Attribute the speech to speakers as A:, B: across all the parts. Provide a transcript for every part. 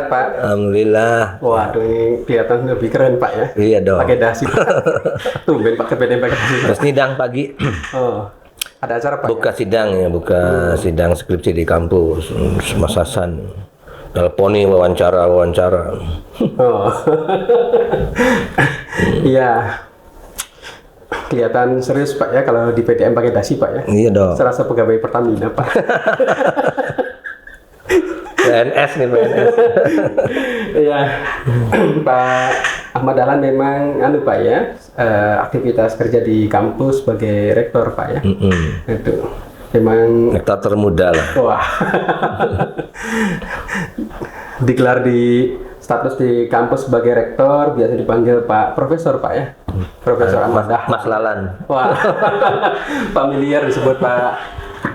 A: sehat Pak?
B: Alhamdulillah.
A: Waduh, ini kelihatan lebih keren Pak ya?
B: Iya dong.
A: Pakai dasi Pak. Tumben Pak kebetulan pakai dasi.
B: Terus sidang pagi.
A: Oh, ada acara Pak?
B: Buka sidang ya, buka sidang skripsi di kampus. Mas Hasan. Teleponi wawancara.
A: Oh, iya. Kelihatan serius Pak ya kalau di PDM pakai dasi Pak ya?
B: Iya dong.
A: Serasa pegawai Pertamina Pak.
B: PNS nih, PNS.
A: Iya, Pak Ahmad Dahlan memang Pak ya, aktivitas kerja di kampus sebagai rektor Pak ya. Itu memang
B: Rektor termuda lah.
A: wah. Digelar di status di kampus sebagai rektor, biasa dipanggil Pak Profesor Pak ya. Profesor Ahmad Dahlan.
B: Mas Lalan.
A: Wah, familiar disebut Pak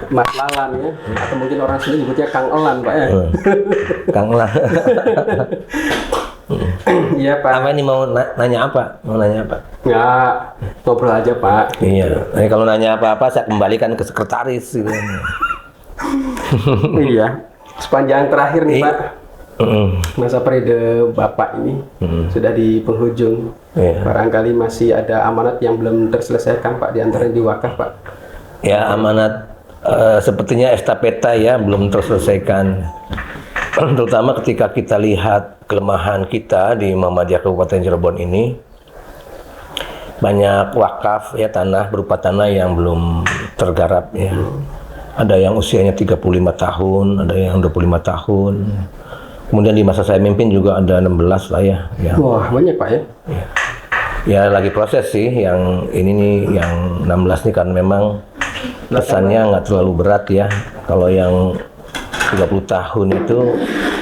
A: Mas Lalan ya, atau mungkin orang sini nyebutnya Kang Elan Pak ya.
B: Kang Lah.
A: Iya Pak.
B: Apa ini mau nanya apa? Mau nanya apa?
A: Nggak, ngobrol aja Pak.
B: Iya. Nah, kalau nanya apa-apa saya kembalikan ke sekretaris gitu.
A: Iya. Sepanjang terakhir nih Pak, masa periode Bapak ini sudah di penghujung.
B: Iya.
A: Barangkali masih ada amanat yang belum terselesaikan Pak, di antaranya di wakaf Pak.
B: Ya, amanat sepertinya estafeta ya belum terselesaikan. Terutama ketika kita lihat kelemahan kita di Muhammadiyah Kabupaten Cirebon ini, banyak wakaf ya, tanah berupa tanah yang belum tergarap ya. Ada yang usianya 35 tahun, ada yang 25 tahun. Kemudian di masa saya mimpin juga ada 16 lah ya.
A: Wah, banyak Pak ya?
B: Ya lagi proses sih, yang ini nih, yang 16 nih karena memang kesannya nggak terlalu berat ya. Kalau yang 30 tahun itu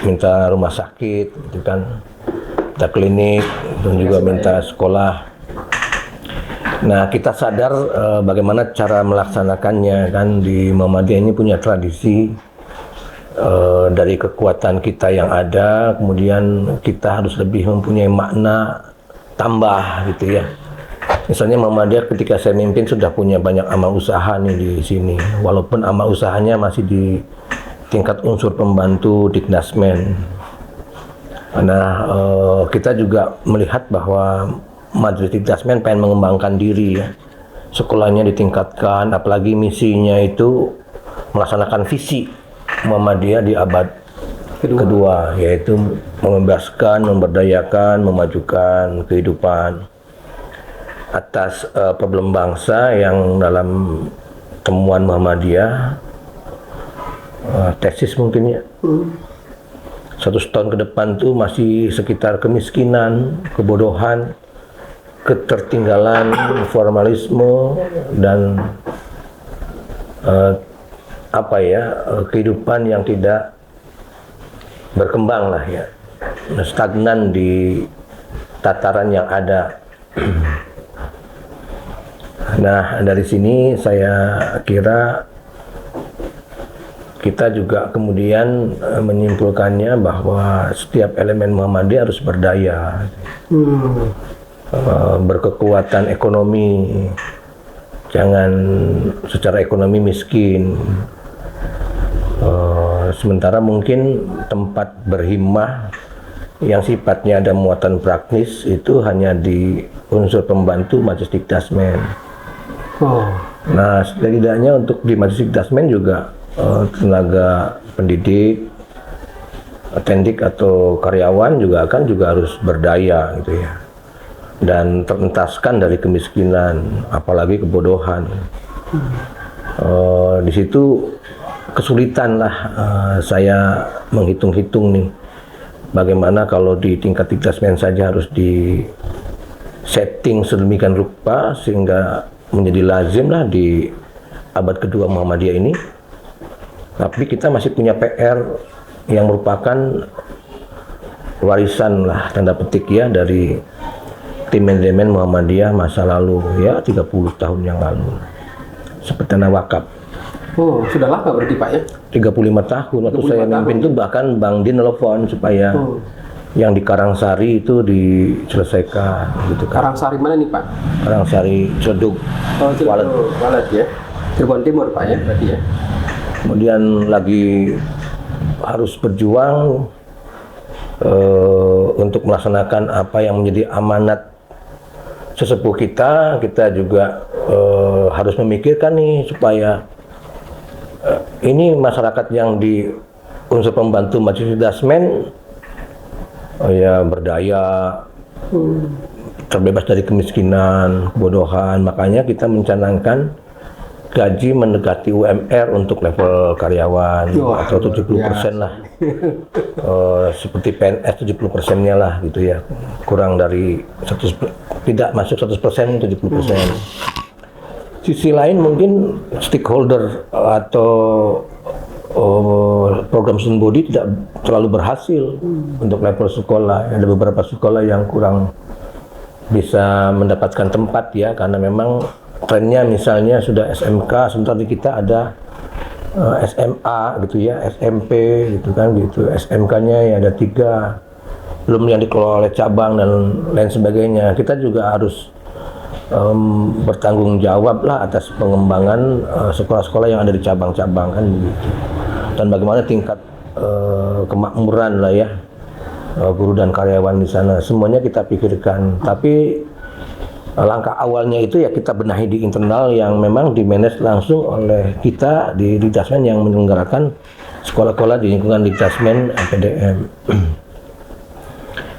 B: minta rumah sakit, gitu kan, minta klinik, dan juga minta sekolah. Nah, kita sadar bagaimana cara melaksanakannya kan. Di Muhammadiyah ini punya tradisi dari kekuatan kita yang ada, kemudian kita harus lebih mempunyai makna tambah gitu ya. Misalnya Muhammadiyah ketika saya mimpin sudah punya banyak amal usaha nih di sini, walaupun amal usahanya masih di tingkat unsur pembantu Dikdasmen. Nah, kita juga melihat bahwa Majelis Dikdasmen pengen mengembangkan diri ya. Sekolahnya ditingkatkan, apalagi misinya itu melaksanakan visi Muhammadiyah di abad kedua, yaitu membebaskan, memberdayakan, memajukan kehidupan atas problem bangsa yang dalam temuan Muhammadiyah, tesis mungkin ya, 100 tahun ke depan tuh masih sekitar kemiskinan, kebodohan, ketertinggalan, formalisme, dan kehidupan yang tidak berkembang lah ya, stagnan di tataran yang ada. Nah, dari sini saya kira kita juga kemudian menyimpulkannya bahwa setiap elemen Muhammadiyah harus berdaya, berkekuatan ekonomi, jangan secara ekonomi miskin. Sementara mungkin tempat berhimmah yang sifatnya ada muatan praktis itu hanya di unsur pembantu Majelis Dikdasmen. Nah, setidaknya untuk di Majelis Dikdasmen juga tenaga pendidik, tendik atau karyawan juga harus berdaya gitu ya, dan terentaskan dari kemiskinan, apalagi kebodohan. Di situ kesulitan lah saya menghitung-hitung nih, bagaimana kalau di tingkat Dikdasmen saja harus di setting sedemikian rupa sehingga menjadi lazim lah di abad kedua Muhammadiyah ini. Tapi kita masih punya PR yang merupakan warisan lah tanda petik ya dari tim manajemen Muhammadiyah masa lalu ya, 30 tahun yang lalu, seperti tanah wakaf.
A: Oh, sudah lama berarti Pak ya?
B: 35 tahun waktu saya mimpin itu, bahkan Bang Din telepon supaya yang di Karangsari itu diselesaikan gitu kan.
A: Karangsari mana nih Pak?
B: Karangsari Ciledug.
A: Oh, Walet ya. Cirebon Timur Pak ya berarti ya.
B: Kemudian lagi harus berjuang untuk melaksanakan apa yang menjadi amanat sesepuh kita juga harus memikirkan nih supaya ini masyarakat yang di unsur pembantu Majelis Dasmen ya berdaya, terbebas dari kemiskinan, kebodohan. Makanya kita mencanangkan gaji mendekati UMR untuk level karyawan atau 70% lah. Seperti PNS 70%-nya lah gitu ya. Kurang dari 100, tidak masuk 100%, 70%. Sisi lain mungkin stakeholder atau program student body tidak terlalu berhasil untuk level sekolah. Ada beberapa sekolah yang kurang bisa mendapatkan tempat ya, karena memang trennya misalnya sudah SMK, sementara di kita ada SMA gitu ya, SMP gitu kan gitu. SMK-nya ya ada 3, belum yang dikelola oleh cabang dan lain sebagainya. Kita juga harus bertanggung jawab lah atas pengembangan sekolah-sekolah yang ada di cabang-cabang kan gitu. Dan bagaimana tingkat kemakmuran lah ya guru dan karyawan di sana, semuanya kita pikirkan. Tapi langkah awalnya itu ya kita benahi di internal yang memang dimanage langsung oleh kita di Dasmen yang menyelenggarakan sekolah-sekolah di lingkungan di Dasmen PDM.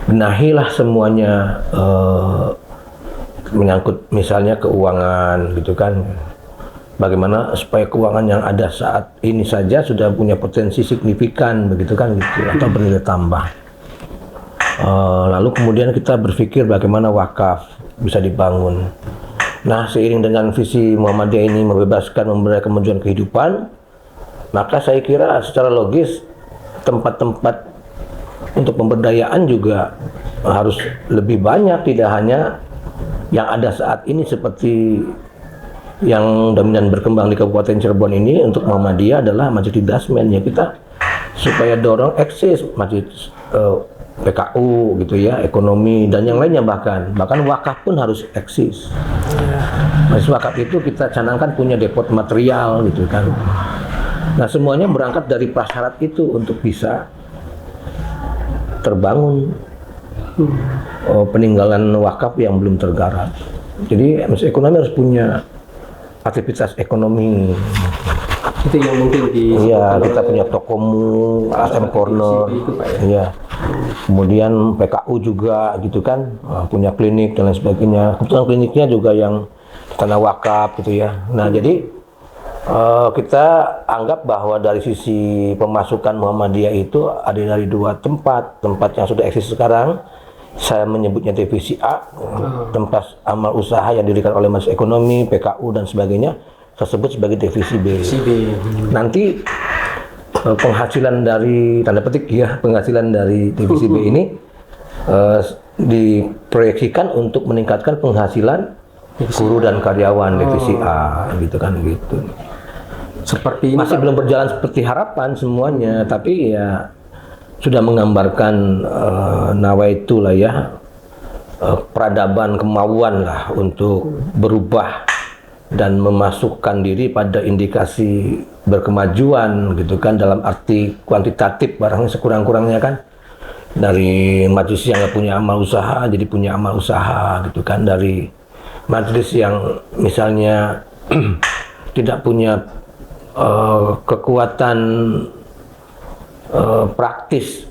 B: Benahilah semuanya, menyangkut misalnya keuangan gitu kan. Bagaimana supaya keuangan yang ada saat ini saja sudah punya potensi signifikan begitu kan gitu, atau bernilai tambah. Lalu kemudian kita berpikir bagaimana wakaf bisa dibangun. Nah, seiring dengan visi Muhammadiyah ini membebaskan, memberi kemajuan kehidupan, maka saya kira secara logis tempat-tempat untuk pemberdayaan juga harus lebih banyak, tidak hanya yang ada saat ini seperti yang dominan berkembang di Kabupaten Cirebon ini. Untuk Muhammadiyah adalah Masjid Dasmen ya, kita supaya dorong eksis masjid PKU gitu ya, ekonomi dan yang lainnya, bahkan wakaf pun harus eksis. Masjid wakaf itu kita canangkan punya depot material gitu kan. Nah, semuanya berangkat dari prasyarat itu untuk bisa terbangun peninggalan wakaf yang belum tergarap. Jadi masjid ekonomi harus punya aktivitas ekonomi.
A: Itu yang mungkin di
B: kita punya Tokomu, SM Corner, iya. Kemudian PKU juga gitu kan, punya klinik dan lain sebagainya. Kebetulan kliniknya juga yang tanah wakaf gitu ya. Nah, jadi kita anggap bahwa dari sisi pemasukan Muhammadiyah itu ada dari 2 tempat yang sudah eksis sekarang. Saya menyebutnya divisi A, tempat amal usaha yang didirikan oleh Masjid Ekonomi, PKU dan sebagainya, tersebut sebagai divisi B. Nanti penghasilan dari, tanda petik ya, penghasilan dari divisi B ini diproyeksikan untuk meningkatkan penghasilan guru dan karyawan divisi A gitu kan gitu.
A: Seperti ini
B: masih belum berjalan seperti harapan semuanya, tapi ya sudah menggambarkan nawaitu lah ya, peradaban, kemauan lah untuk berubah dan memasukkan diri pada indikasi berkemajuan gitu kan, dalam arti kuantitatif barangnya sekurang-kurangnya kan, dari majelis yang nggak punya amal usaha jadi punya amal usaha gitu kan, dari majelis yang misalnya tidak punya kekuatan praktis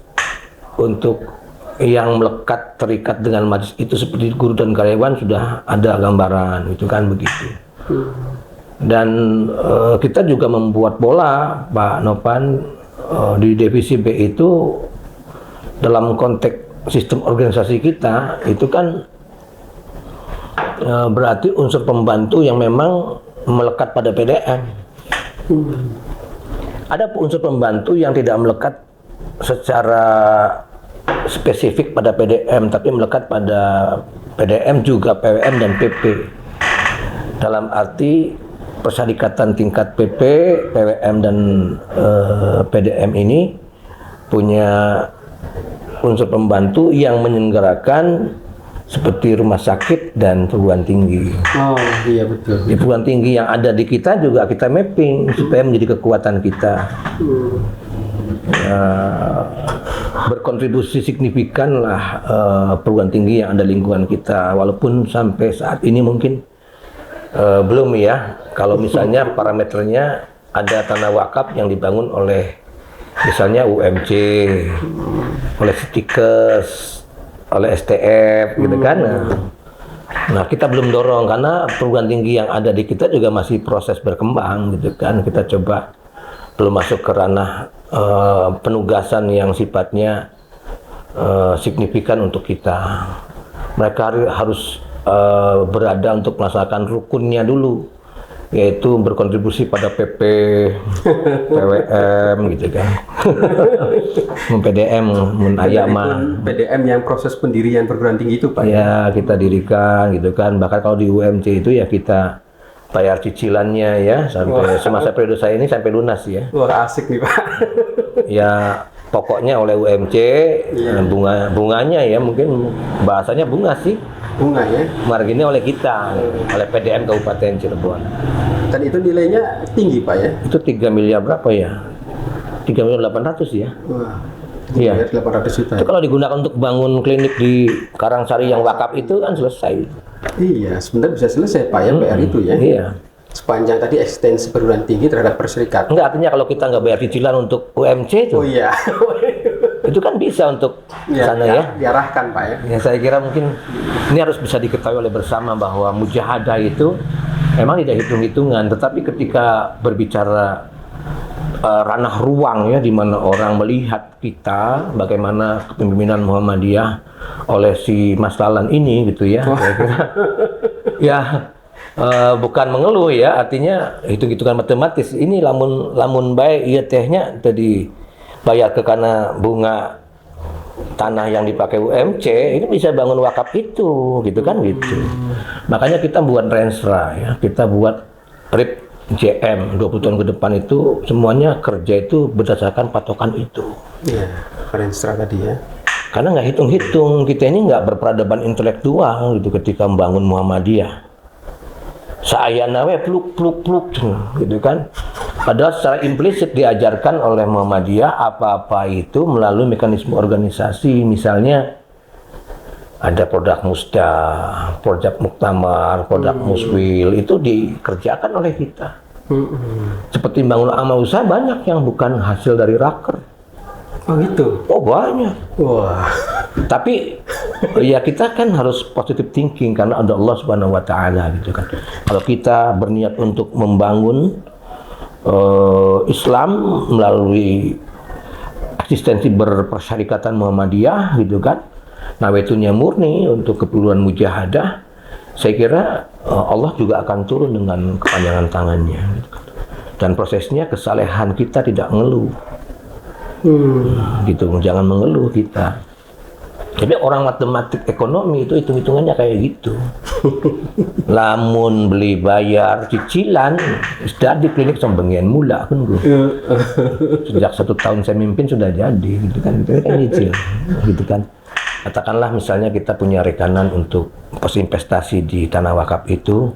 B: untuk yang melekat terikat dengan majelis itu seperti guru dan karyawan, sudah ada gambaran itu kan begitu. Dan kita juga membuat bola Pak Nopan di divisi B itu, dalam konteks sistem organisasi kita itu kan berarti unsur pembantu yang memang melekat pada PDM. Ada unsur pembantu yang tidak melekat secara spesifik pada PDM, tapi melekat pada PDM juga PWM dan PP. Dalam arti persyarikatan tingkat PP, PWM dan PDM ini punya unsur pembantu yang menyelenggarakan seperti rumah sakit dan perguruan tinggi.
A: Oh iya betul.
B: Di perguruan tinggi yang ada di kita juga kita mapping supaya menjadi kekuatan kita. berkontribusi signifikan lah perguruan tinggi yang ada lingkungan kita, walaupun sampai saat ini mungkin belum ya. Kalau misalnya parameternya ada tanah wakaf yang dibangun oleh misalnya UMC, oleh Stikes, oleh STF gitu kan. Nah, kita belum dorong karena perguruan tinggi yang ada di kita juga masih proses berkembang gitu kan. Kita coba belum masuk ke ranah penugasan yang sifatnya signifikan untuk kita. Mereka harus berada untuk melaksanakan rukunnya dulu, yaitu berkontribusi pada PP, PWM gitu kan. PDM, Munayama.
A: PDM yang proses pendirian perguruan tinggi itu Pak?
B: Ya, kita dirikan gitu kan. Bahkan kalau di UMC itu ya kita bayar cicilannya ya sampai semasa periode saya ini sampai lunas ya.
A: Wah, asik nih Pak.
B: Ya pokoknya oleh UMC, bunganya ya mungkin bahasanya bunga sih.
A: Bunga ya.
B: Marginnya oleh kita, oleh PDM Kabupaten Cirebon.
A: Dan itu nilainya tinggi Pak ya?
B: Itu 3 miliar berapa ya? 3.800.000 ya.
A: Wah.
B: Iya.
A: 800 juta.
B: Itu kalau digunakan untuk bangun klinik di Karangsari yang wakaf itu kan selesai.
A: Iya, sebenarnya bisa selesai Pak ya PR itu ya.
B: Iya.
A: Sepanjang tadi eksistensi perguruan tinggi terhadap perserikatan.
B: Enggak, artinya kalau kita nggak bayar cicilan untuk UMC itu,
A: Oh iya.
B: itu kan bisa untuk sana ya.
A: Diarahkan Pak ya.
B: Ya saya kira mungkin ini harus bisa diketahui oleh bersama bahwa mujahadah itu memang tidak hitung-hitungan, tetapi ketika berbicara ranah ruang ya di mana orang melihat kita bagaimana kepemimpinan Muhammadiyah oleh si Mas Lalan ini gitu ya. Saya kira ya bukan mengeluh ya, artinya hitung-hitungan matematis. Ini lamun baik iya tehnya tadi bayar ke karena bunga tanah yang dipakai UMC ini bisa bangun wakaf itu gitu kan gitu. Makanya kita buat Renstra ya, kita buat RIP JM 20 tahun ke depan itu semuanya kerja itu berdasarkan patokan itu.
A: Iya, Renstra tadi ya.
B: Karena nggak hitung-hitung, kita ini nggak berperadaban intelektual gitu ketika membangun Muhammadiyah. Saya nawe pluk gitu kan. Padahal secara implisit diajarkan oleh Muhammadiyah apa-apa itu melalui mekanisme organisasi, misalnya ada produk musda, produk muktamar, produk muswil, itu dikerjakan oleh kita. Seperti bangun amal usaha banyak yang bukan hasil dari raker.
A: Oh gitu?
B: Oh banyak.
A: Wah.
B: Tapi ya kita kan harus positive thinking karena ada Allah Subhanahu wa taala gitu kan. Kalau kita berniat untuk membangun Islam melalui eksistensi berpersyarikatan Muhammadiyah gitu kan. Nawetunya murni untuk keperluan mujahadah, saya kira Allah juga akan turun dengan kepanjangan tangannya gitu kan. Dan prosesnya kesalehan kita tidak ngeluh. Gitu, jangan mengeluh kita. Jadi orang matematik ekonomi itu hitung-hitungannya kayak gitu. Lamun beli bayar cicilan, sudah di klinik sembengian mula kan gue. Sejak 1 tahun saya mimpin sudah jadi, gitu kan? Itu kan nyicil, gitu kan? Katakanlah misalnya kita punya rekanan untuk pos investasi di tanah wakaf itu,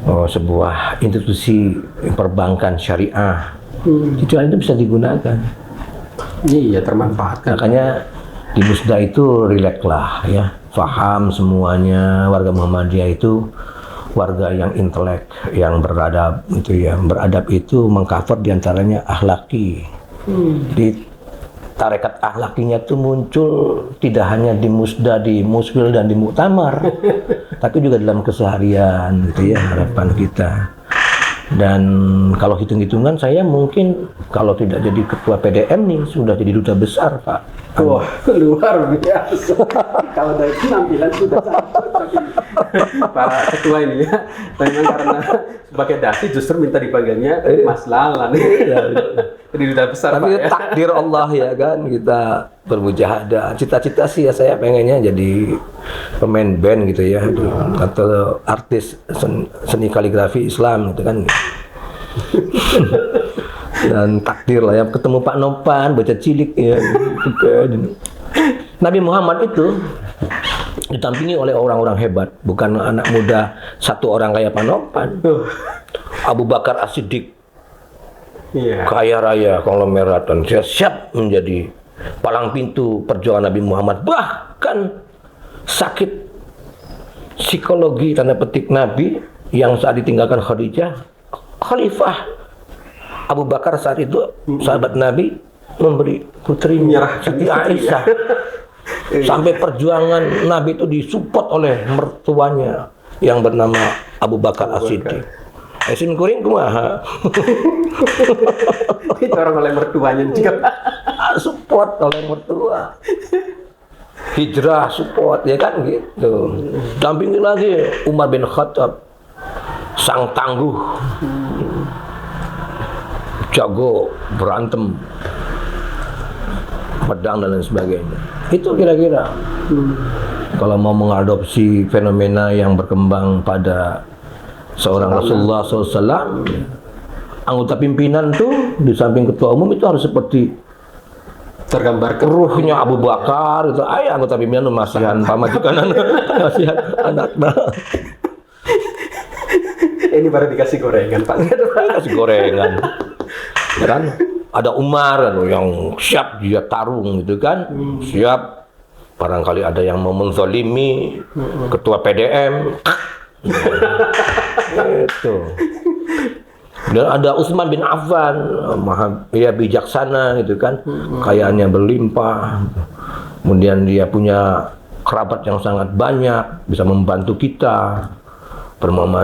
B: sebuah institusi perbankan syariah, cicilan itu bisa digunakan.
A: Iya, termanfaatkan.
B: Makanya di Musda itu rileks lah ya, paham semuanya. Warga Muhammadiyah itu warga yang intelek, yang beradab itu ya. Beradab itu mengcover diantaranya akhlaki. Di tarekat akhlakinya itu muncul tidak hanya di Musda, di Muswil dan di Muktamar, tapi juga dalam keseharian gitu ya, harapan kita. Dan kalau hitung-hitungan saya mungkin kalau tidak jadi ketua PDM nih sudah jadi duta besar Pak.
A: Wah, luar biasa. Kalau dari penampilan sudah sangat Pak Ketua ini ya. Memang karena sebagai dasi justru minta dipanggilnya Mas Lalan. Jadi duta besar
B: tapi
A: Pak ya.
B: Takdir Allah ya kan, kita bermujahadah. Cita-cita sih ya saya pengennya jadi pemain band gitu ya, atau artis seni kaligrafi Islam gitu kan. Dan takdir lah ya, ketemu Pak Nopan baca cilik ya. Nabi Muhammad itu ditampingi oleh orang-orang hebat, bukan anak muda satu orang kayak Pak Nopan. Abu Bakar As-Siddiq, kaya raya, konglomerat, dan siap menjadi palang pintu perjuangan Nabi Muhammad. Bahkan sakit psikologi tanda petik Nabi yang saat ditinggalkan Khadijah, Khalifah Abu Bakar saat itu sahabat Nabi memberi putrinya Siti Aisyah. Sampai perjuangan Nabi itu disupport oleh mertuanya yang bernama Abu Bakar As-Siddiq. Esin kuring kumaha.
A: Orang oleh mertuanya juga.
B: Support oleh mertua. Hijrah support ya kan gitu. Dampingi lagi Umar bin Khattab, sang tangguh, jago berantem, pedang dan lain sebagainya. Itu kira-kira kalau mau mengadopsi fenomena yang berkembang pada seorang Rasulullah SAW, anggota pimpinan tuh di samping ketua umum itu harus seperti
A: tergambar
B: ruhnya Abu Bakar itu. Ay, anggota pimpinan tuh masihan pamajikan masihan anaknya.
A: Ini baru dikasih gorengan, Pak.
B: Kasih gorengan. Kan ada Umar yang siap dia tarung gitu kan. Siap barangkali ada yang mau menzalimi ketua PDM. Itu. Dan ada Utsman bin Affan, ya bijaksana gitu kan, kekayaannya berlimpah, kemudian dia punya kerabat yang sangat banyak, bisa membantu kita.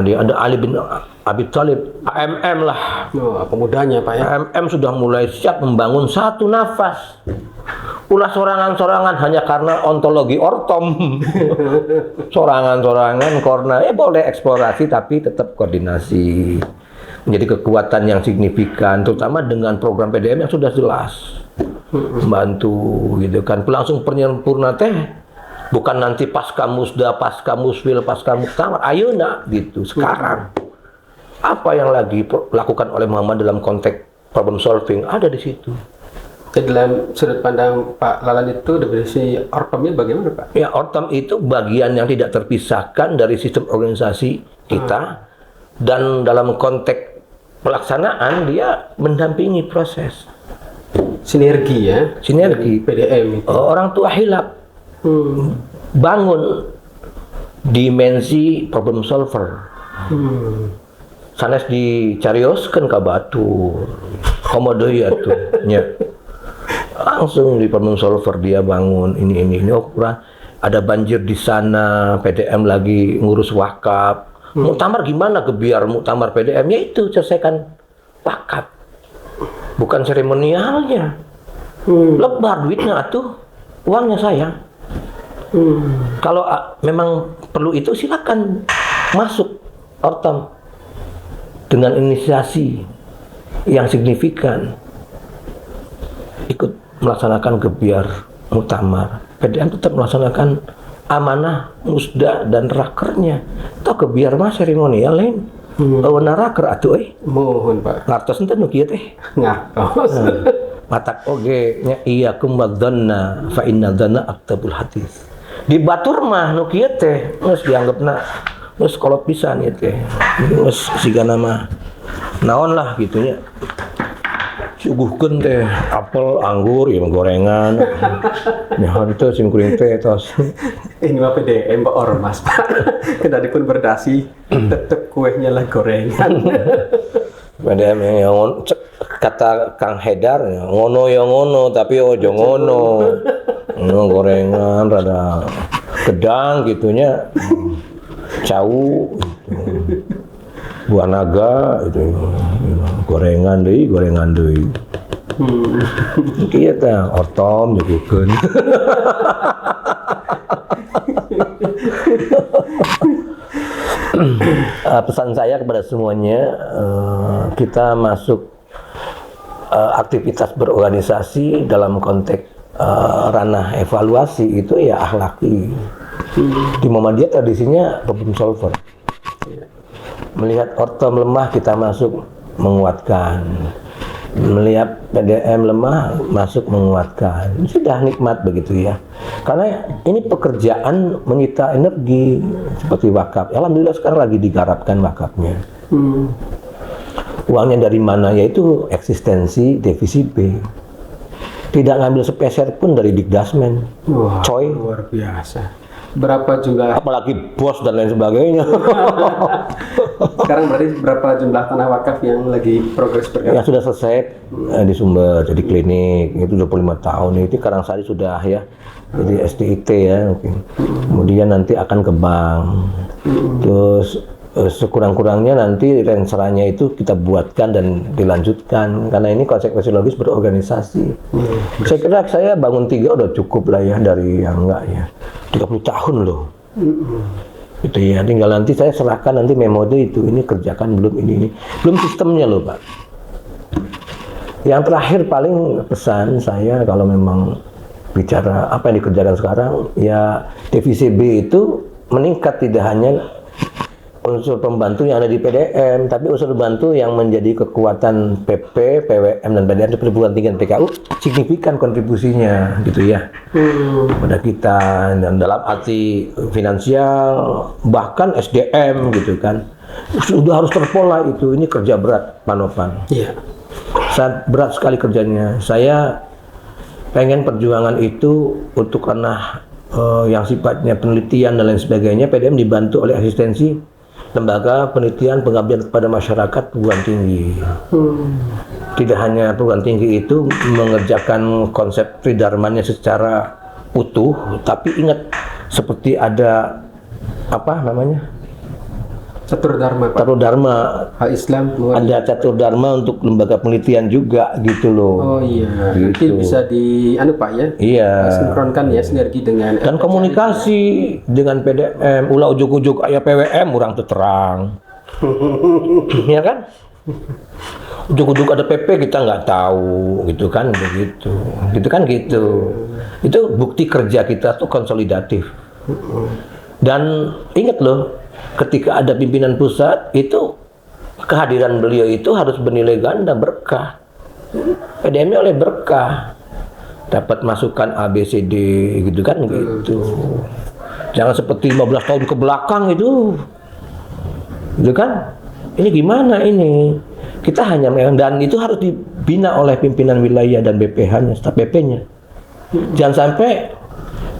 B: Dia ada Ali bin Abi Thalib, AMM lah.
A: Pemudanya Pak ya.
B: AMM sudah mulai siap membangun satu nafas. Ulah sorangan-sorangan hanya karena ontologi ortom. Sorangan-sorangan karena boleh eksplorasi tapi tetap koordinasi. Menjadi kekuatan yang signifikan, terutama dengan program PDM yang sudah jelas. Membantu gitu kan. Langsung penyempurna teh bukan nanti pasca musda, pasca muswil, pasca muktamar. Ayeuna gitu sekarang. Apa yang lagi lakukan oleh Muhammad dalam konteks problem solving ada di situ.
A: Jadi dalam sudut pandang Pak Lalan itu definisi ortomnya bagaimana Pak?
B: Ya, ortom itu bagian yang tidak terpisahkan dari sistem organisasi kita, dan dalam konteks pelaksanaan dia mendampingi proses
A: sinergi ya.
B: Sinergi
A: PDM itu.
B: Orang tua hilap bangun dimensi problem solver. Sanes dicarioskeun ka batur. Komodo ya tuh nya. Langsung di problem solver dia bangun ini kurang ada banjir di sana, PDM lagi ngurus wakaf. Muktamar gimana biar muktamar PDM-nya itu selesaikan wakaf. Bukan seremonialnya. Lebar duitnya atuh. Uangnya saya. Kalau memang perlu itu silakan masuk ortom dengan inisiasi yang signifikan. Ikut melaksanakan gebiar muktamar. PDM tetap melaksanakan amanah, musda dan rakernya. Atau kebiar mah seremonial lain. Awana raker atuh
A: Mohon Pak.
B: Ngartos ente nu kieu teh.
A: Ngartos.
B: Matak oge nya iyyakum wadzanna fa inna dzanna aktabul hadis. Di batur mah nu kieu teh geus dianggapna geus kolot pisan ieu teh. Geus sigana mah naon lah gitu nya. Suguhkeun teh apel, anggur, ya gorengan. Nya henteu sim kuring teh tos.
A: Ini mah PDM Pak Ormas Pak. Kendali pun berdasi tetep kuehnya lah gorengan.
B: PDM yang kata Kang Hedar ngono ya ngono tapi ojo ngono. Gorengan rada gedang gitunya. Cau buah naga itu gorengan deui kieu teh ortom nyuguhkeun. Pesan saya kepada semuanya, kita masuk aktivitas berorganisasi dalam konteks ranah evaluasi itu ya akhlaki. Di Muhammadiyah tradisinya problem solver. Melihat ortom lemah kita masuk menguatkan, melihat PDM lemah masuk menguatkan. Sudah nikmat begitu ya, karena ini pekerjaan menyita energi seperti wakaf. Alhamdulillah sekarang lagi digarapkan wakafnya. Uangnya dari mana? Yaitu eksistensi divisi B. tidak ngambil sepeser pun dari Dikdasmen.
A: Wah,
B: Coy.
A: luar biasa. Berapa jumlah,
B: Apalagi bos dan lain sebagainya.
A: sekarang berarti berapa jumlah tanah wakaf yang lagi progres
B: Yang
A: bergerak?
B: sudah selesai di Sumber, jadi klinik, itu 25 tahun. Itu Karangsari sudah ya, jadi STIT ya mungkin. Kemudian nanti akan ke bank. Terus sekurang-kurangnya nanti renseranya itu kita buatkan dan dilanjutkan. Karena ini konsekuensi logis berorganisasi. Saya kira saya bangun 3 udah cukup lah ya, dari yang enggak ya. 30 tahun loh. Gitu ya, tinggal nanti saya serahkan nanti memode itu, ini kerjakan belum ini. Belum sistemnya loh Pak. Yang terakhir paling pesan saya kalau memang bicara apa yang dikerjakan sekarang, ya DVCB itu meningkat, tidak hanya unsur pembantu yang ada di PDM, tapi unsur pembantu yang menjadi kekuatan PP, PWM, dan PDM seperti perguruan tinggi dan PKU signifikan kontribusinya gitu ya pada kita, dan dalam arti finansial bahkan SDM gitu kan sudah harus terpola itu. Ini kerja berat Pak Novan.
A: Iya.
B: Sangat berat sekali kerjanya. Saya pengen perjuangan itu untuk karena yang sifatnya penelitian dan lain sebagainya, PDM dibantu oleh asistensi lembaga penelitian pengabdian kepada masyarakat perguruan tinggi. Tidak hanya perguruan tinggi itu mengerjakan konsep tridharmanya secara utuh, tapi ingat seperti ada apa namanya?
A: Catur Dharma, Pak.
B: Catur Dharma.
A: Hak Islam luar.
B: Ada Catur Dharma untuk lembaga penelitian juga gitu loh.
A: Oh iya. Nanti
B: Gitu.
A: bisa di anu Pak ya.
B: Iya.
A: Sinkronkan ya, sinergi dengan
B: Dan komunikasi dengan PDM, ulah ujuk-ujuk ayah PWM orang terang. Iya kan? Ujuk-ujuk ada PP kita nggak tahu gitu kan, begitu. Gitu kan gitu. Itu bukti kerja kita tuh konsolidatif. Dan ingat loh, ketika ada pimpinan pusat itu kehadiran beliau itu harus bernilai ganda, berkah. PDM-nya oleh berkah. Dapat masukan ABCD gitu kan gitu. Jangan seperti 15 tahun ke belakang itu. Gitu kan? Ini gimana ini? Kita hanya dan itu harus dibina oleh pimpinan wilayah dan BPH-nya, staf PP-nya. Jangan sampai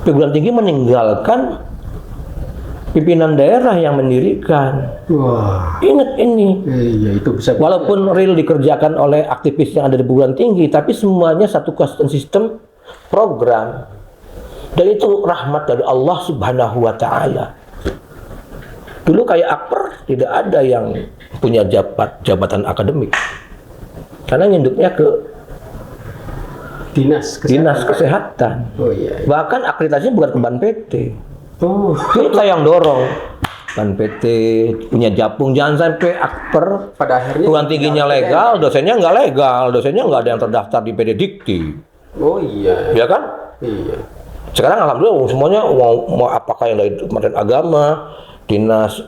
B: perguruan tinggi meninggalkan pimpinan daerah yang mendirikan.
A: Wah.
B: Ingat ini.
A: Iya, itu bisa.
B: Walaupun real dikerjakan oleh aktivis yang ada di perguruan tinggi, tapi semuanya satu custom sistem program. Dan itu rahmat dari Allah Subhanahu wa Ta'ala. Dulu kayak Akper tidak ada yang punya jabatan akademik, karena nyenduknya ke dinas kesehatan.
A: Oh iya.
B: Bahkan akreditasinya bukan ke Ban PT.
A: Oh.
B: Kita yang dorong. Ban PT punya Japung, jangan sampai Akper
A: Pada akhirnya
B: perguruan tingginya legal, dosennya nggak legal, dosennya nggak ada yang terdaftar di PD Dikti.
A: Oh iya.
B: Ya kan?
A: Iya.
B: Sekarang alhamdulillah semuanya mau apakah yang dari Kementerian Agama, Dinas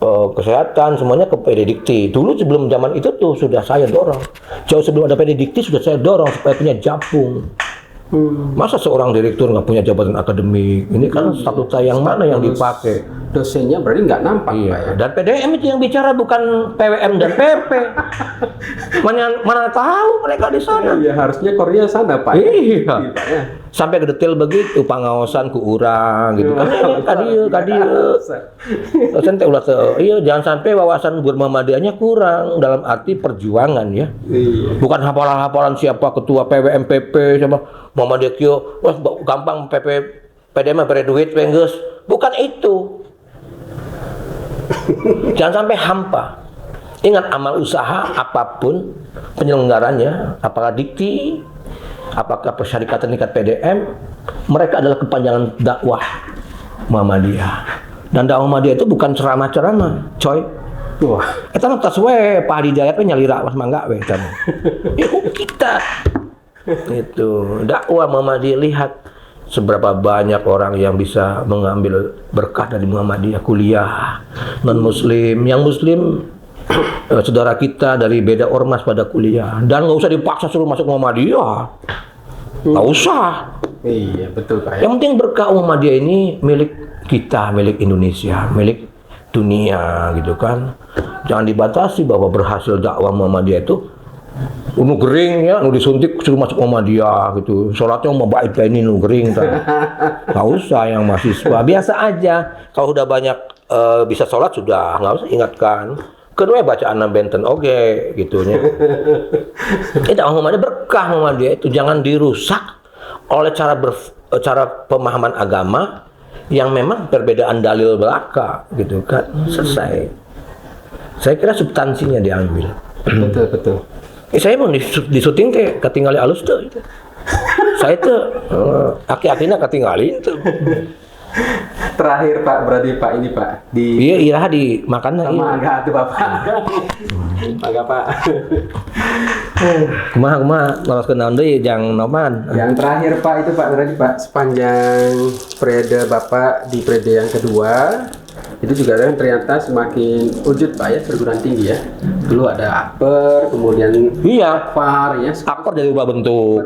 B: Kesehatan, semuanya ke PD Dikti. Dulu sebelum zaman itu tuh sudah saya dorong. Jauh sebelum ada PD Dikti sudah saya dorong supaya punya Japung. Masa seorang direktur nggak punya jabatan akademik? Ini kan statuta yang mana yang dipakai?
A: Dosennya berarti nggak nampak,
B: Iya.
A: Pak ya?
B: Dan PDM itu yang bicara bukan PWM dan PP. Mana tahu mereka di sana.
A: Iya, harusnya Korea sana, Pak.
B: Iya.
A: Pak ya.
B: Sampai ke detail begitu, pengawasan ku urang gitu kan. Kadieu. Dosen teh ulah iya, jangan sampai wawasan Guru Muhammadiyahnya kurang dalam arti perjuangan ya.
A: Iya.
B: Bukan hafalan-hafalan siapa ketua PWM PP siapa Muhammadiyah kieu, wah gampang PP PDM bere duit we geus. Bukan itu. Jangan sampai hampa. Ingat, amal usaha apapun penyelenggaranya, apakah Dikti, apakah persyarikatan tingkat PDM, mereka adalah kepanjangan dakwah Muhammadiyah. Dan dakwah Muhammadiyah itu bukan ceramah-ceramah, coy.
A: Wah.
B: Eta mah tas we Pak Hidayat we nyalira mas mangga we eta. Itu kita. Itu dakwah Muhammadiyah, lihat seberapa banyak orang yang bisa mengambil berkah dari Muhammadiyah, kuliah non muslim, yang muslim saudara kita dari beda ormas pada kuliah, dan nggak usah dipaksa suruh masuk Muhammadiyah, nggak usah.
A: Iya, betul, Pak ya.
B: Yang penting berkah Muhammadiyah ini milik kita, milik Indonesia, milik dunia gitu kan. Jangan dibatasi bahwa berhasil dakwah Muhammadiyah itu unu gering ya, unu disuntik suruh masuk Muhammadiyah gitu. Sholatnya mau baik kayak ini gering. Nggak usah yang mahasiswa, biasa aja. Kalau udah banyak bisa sholat sudah, nggak usah ingatkan. Kedua bacaan benten oke gitunya. Muhammadiyah berkah Muhammadiyah itu jangan dirusak oleh cara pemahaman agama yang memang perbedaan dalil belaka gitu kan. Selesai. Saya kira substansinya diambil.
A: Betul.
B: Saya mau di syuting teh ketinggali alus tuh. Saya tuh aki-akinya ketinggalin tuh.
A: Terakhir Pak, berarti Pak ini Pak di
B: Iya di makan
A: sama agak tuh Bapak. Agak Pak.
B: Kumaha lolos ke naon deui jang noman.
A: Yang terakhir Pak itu Pak berarti Pak sepanjang periode Bapak di periode yang kedua itu juga kan ternyata semakin wujud Pak ya perguruan tinggi ya. Dulu ada akper, kemudian
B: Iya,
A: akpar ya.
B: akor dari berubah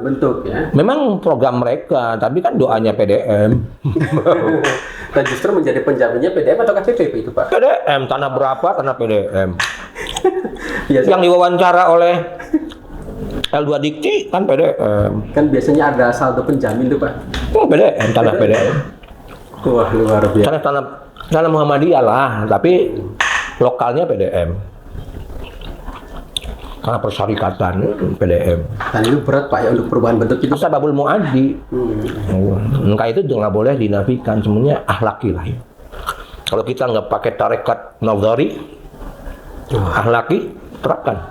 B: bentuk.
A: Ya.
B: Memang program mereka, tapi kan doanya PDM.
A: Dan justru menjadi penjaminnya PDM atau KPP itu Pak?
B: PDM, tanah berapa, tanah PDM.
A: Biasa,
B: Yang diwawancara oleh L2 Dikti kan PDM.
A: kan biasanya ada saldo penjamin tuh Pak.
B: PDM, tanah PDM.
A: Wah luar biasa.
B: Tanah Muhammadiyah lah, tapi lokalnya PDM. Karena persyarikatan PDM.
A: Dan itu berat Pak ya untuk perubahan bentuk itu.
B: Masa babul muaddi. Enggak itu nggak boleh dinafikan, semuanya ahlaki lah ya. Kalau kita nggak pakai tarekat nazari, ahlaki terapkan.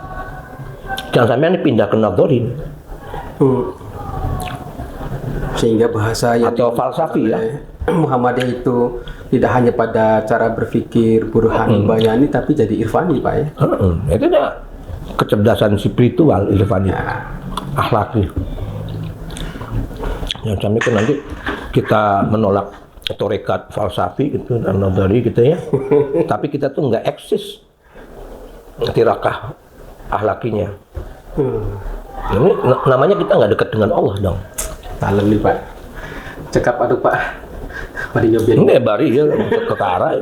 B: Jangan sampai ini pindah ke nazari.
A: Sehingga bahasa yang
B: Atau falsafi ya.
A: Muhammadiyah itu tidak hanya pada cara berpikir burhani bayani tapi jadi irfani Pak ya.
B: Itu dah kecerdasan spiritual irfani, akhlaki. Yang sampai kan nanti kita menolak tarekat falsafi itu dan nazari gitu ya. Tapi kita tuh nggak eksis tirakah akhlakinya. Ini namanya kita nggak dekat dengan Allah dong.
A: Dalam nih Pak. Cekap aduh Pak. Mari nyobain.
B: Ini bari ya ke arah.